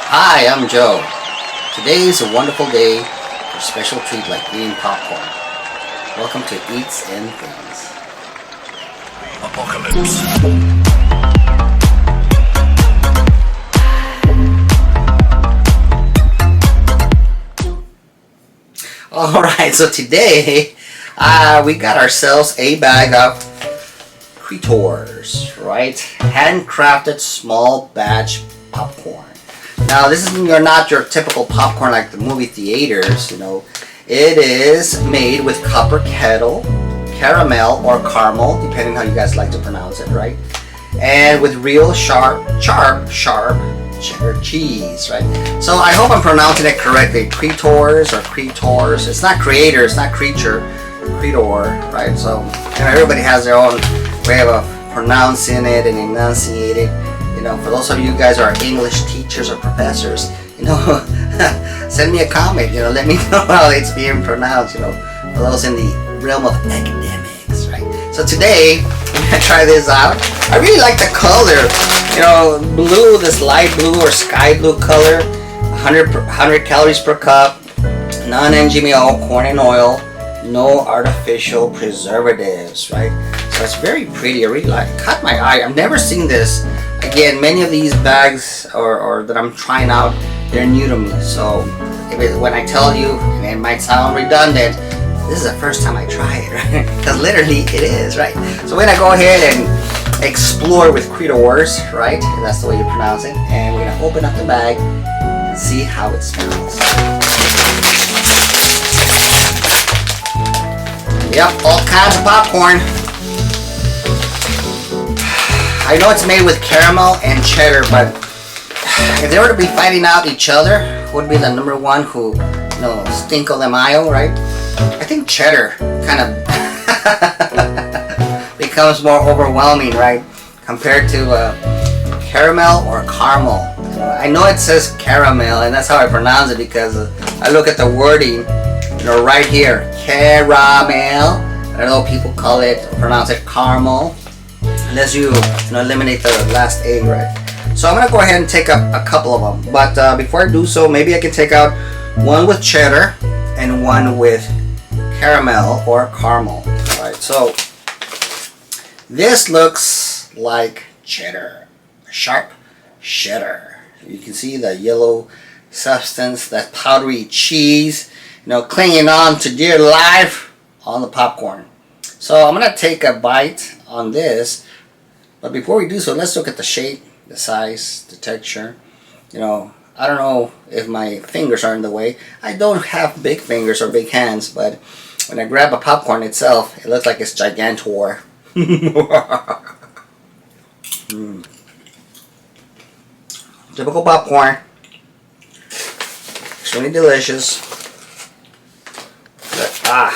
Hi, I'm Joe. Today is a wonderful day for a special treat like eating popcorn. Welcome to Eatz and Things. Apocalypse. Alright, so today we got ourselves a bag of Cretors, right? Handcrafted small batch popcorn. Now this is not your typical popcorn like the movie theaters, you know. It is made with copper kettle, caramel or caramel, depending how you guys like to pronounce it, right? And with real sharp cheddar cheese, right? So I hope I'm pronouncing it correctly. Cretors or Cretors. It's not creator, it's not creature, Cretor, right? So everybody has their own way of pronouncing it and enunciating it. You know, for those of you guys who are English teachers or professors, you know, send me a comment, you know, let me know how it's being pronounced, you know, for those in the realm of academics, right? So today, I'm gonna try this out. I really like the color, you know, blue, this light blue or sky blue color, 100 calories per cup, non-GMO corn and oil, no artificial preservatives, right? So it's very pretty. I really like it. Caught my eye. I've never seen this. Again, many of these bags or that I'm trying out, they're new to me. So when I tell you, and it might sound redundant, this is the first time I try it, right? Because literally it is, right? So we're gonna go ahead and explore with Cretors, right? If that's the way you pronounce it. And we're gonna open up the bag and see how it smells. Yep, all kinds of popcorn. I know it's made with caramel and cheddar, but if they were to be fighting out each other, who would be the number one who, you know, Cinco de Mayo, right? I think cheddar kind of becomes more overwhelming, right? Compared to caramel or caramel. I know it says caramel, and that's how I pronounce it because I look at the wording, you know, right here, caramel. I don't know if people call it, or pronounce it caramel. Unless you know, eliminate the last A, right? So I'm gonna go ahead and take up a couple of them. But before I do so, maybe I can take out one with cheddar and one with caramel or caramel. All right. So this looks like cheddar, sharp cheddar. You can see the yellow substance, that powdery cheese, you know, clinging on to dear life on the popcorn. So I'm gonna take a bite on this. But before we do so, let's look at the shape, the size, the texture. You know, I don't know if my fingers are in the way. I don't have big fingers or big hands, but when I grab a popcorn itself, it looks like it's gigantor. Typical popcorn. Extremely delicious. But,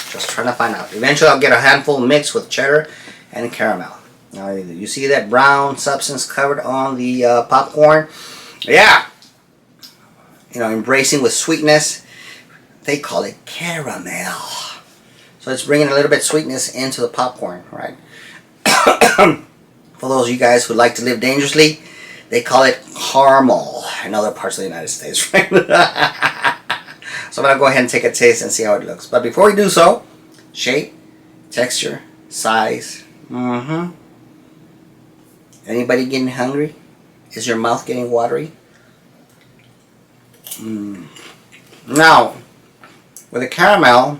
just trying to find out. Eventually I'll get a handful mixed with cheddar and caramel. Now you see that brown substance covered on the popcorn? Yeah. You know, embracing with sweetness. They call it caramel. So it's bringing a little bit of sweetness into the popcorn, right? For those of you guys who like to live dangerously, they call it caramel in other parts of the United States, right? So I'm going to go ahead and take a taste and see how it looks. But before we do so, shape, texture, size. Anybody getting hungry? Is your mouth getting watery? Now, with a caramel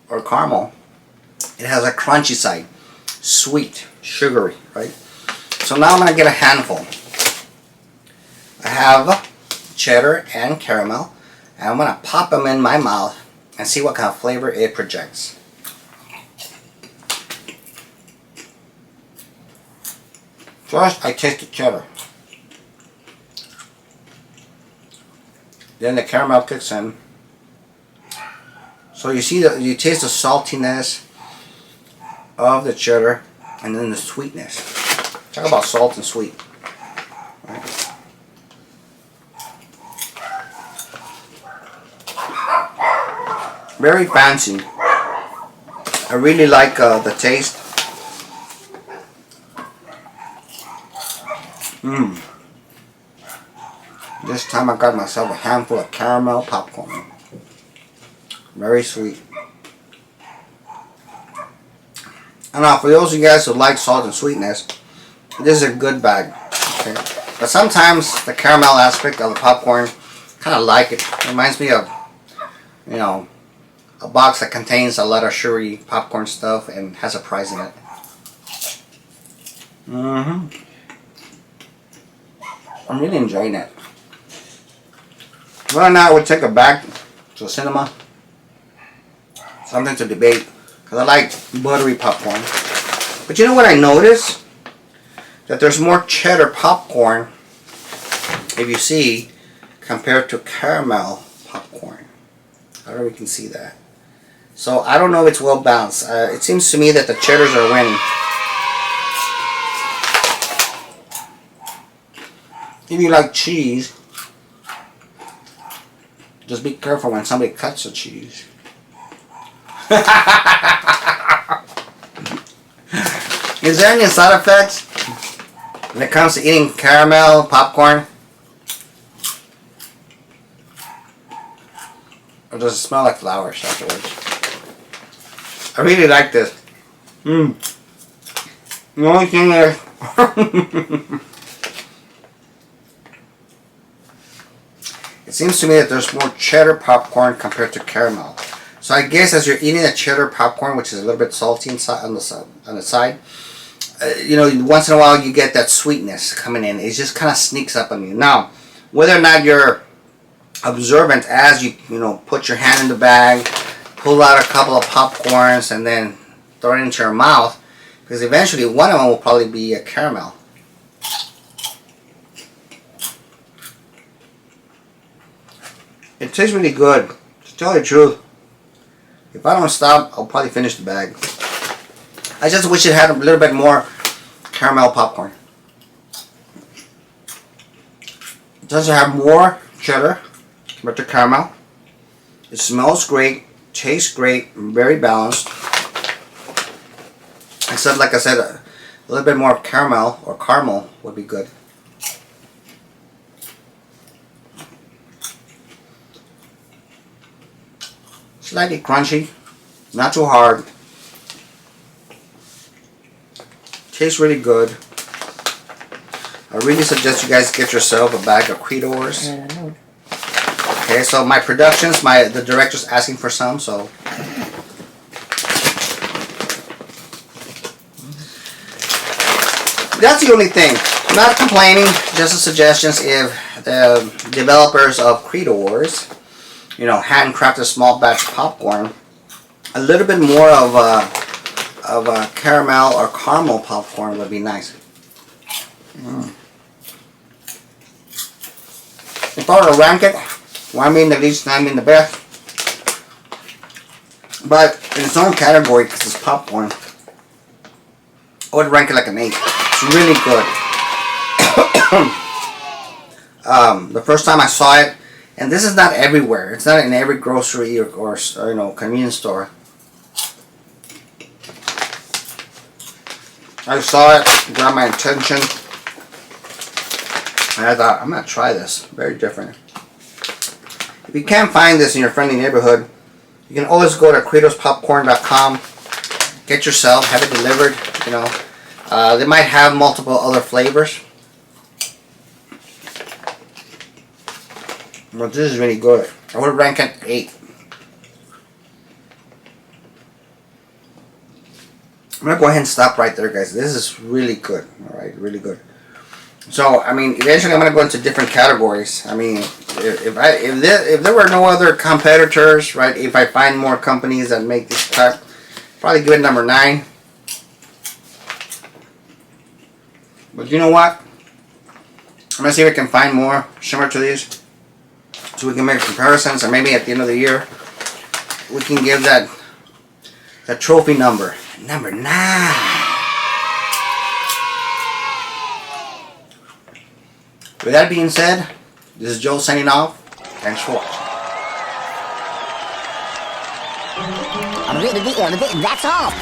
or caramel, it has a crunchy side, sweet, sugary, right? So now I'm going to get a handful. I have cheddar and caramel, and I'm going to pop them in my mouth and see what kind of flavor it projects. First, I taste the cheddar. Then the caramel kicks in. So you see you taste the saltiness of the cheddar, and then the sweetness. Talk about salt and sweet. Right. Very fancy. I really like the taste. This time I got myself a handful of caramel popcorn. Very sweet. And now for those of you guys who like salt and sweetness, this is a good bag. Okay. But sometimes the caramel aspect of the popcorn, kind of like it. It reminds me of, you know, a box that contains a lot of sugary popcorn stuff and has a price in it. I'm really enjoying it. Well, now I would take it back to the cinema. Something to debate. Because I like buttery popcorn. But you know what I noticed? That there's more cheddar popcorn, if you see, compared to caramel popcorn. I don't know if you can see that. So I don't know if it's well balanced. It seems to me that the cheddars are winning. If you like cheese, just be careful when somebody cuts the cheese. Is there any side effects when it comes to eating caramel popcorn? Or does it smell like flowers afterwards? I really like this. The only thing is it seems to me that there's more cheddar popcorn compared to caramel. So I guess as you're eating the cheddar popcorn, which is a little bit salty inside on the side, you know, once in a while you get that sweetness coming in. It just kind of sneaks up on you. Now, whether or not you're observant as you put your hand in the bag, pull out a couple of popcorns, and then throw it into your mouth, because eventually one of them will probably be a caramel. It tastes really good. To tell you the truth, if I don't stop, I'll probably finish the bag. I just wish it had a little bit more caramel popcorn. It does have more cheddar compared to caramel. It smells great, tastes great, very balanced. Except, like I said, a little bit more caramel or caramel would be good. Slightly crunchy, not too hard. Tastes really good. I really suggest you guys get yourself a bag of Cretors. Okay, so my productions, the director's asking for some, so. That's the only thing. I'm not complaining, just a suggestion. If the developers of Cretors, handcrafted small batch popcorn, a little bit more of a caramel or caramel popcorn would be nice. If I were to rank it, one being the least, nine being the best, but in its own category, because it's popcorn, I would rank it like an 8. It's really good. The first time I saw it, and this is not everywhere. It's not in every grocery or convenience store. I saw it, got my attention, and I thought, I'm going to try this. Very different. If you can't find this in your friendly neighborhood, you can always go to CretorsPopcorn.com, get yourself, have it delivered. They might have multiple other flavors. But this is really good. I would rank it 8. I'm going to go ahead and stop right there, guys. This is really good. Alright, really good. So, I mean, eventually I'm going to go into different categories. I mean, if there were no other competitors, right, if I find more companies that make this type, probably give it number 9. But you know what? I'm going to see if I can find more similar to these, so we can make comparisons, and maybe at the end of the year we can give that trophy number 9. With that being said, this is Joe signing off. Thanks for watching. That's all.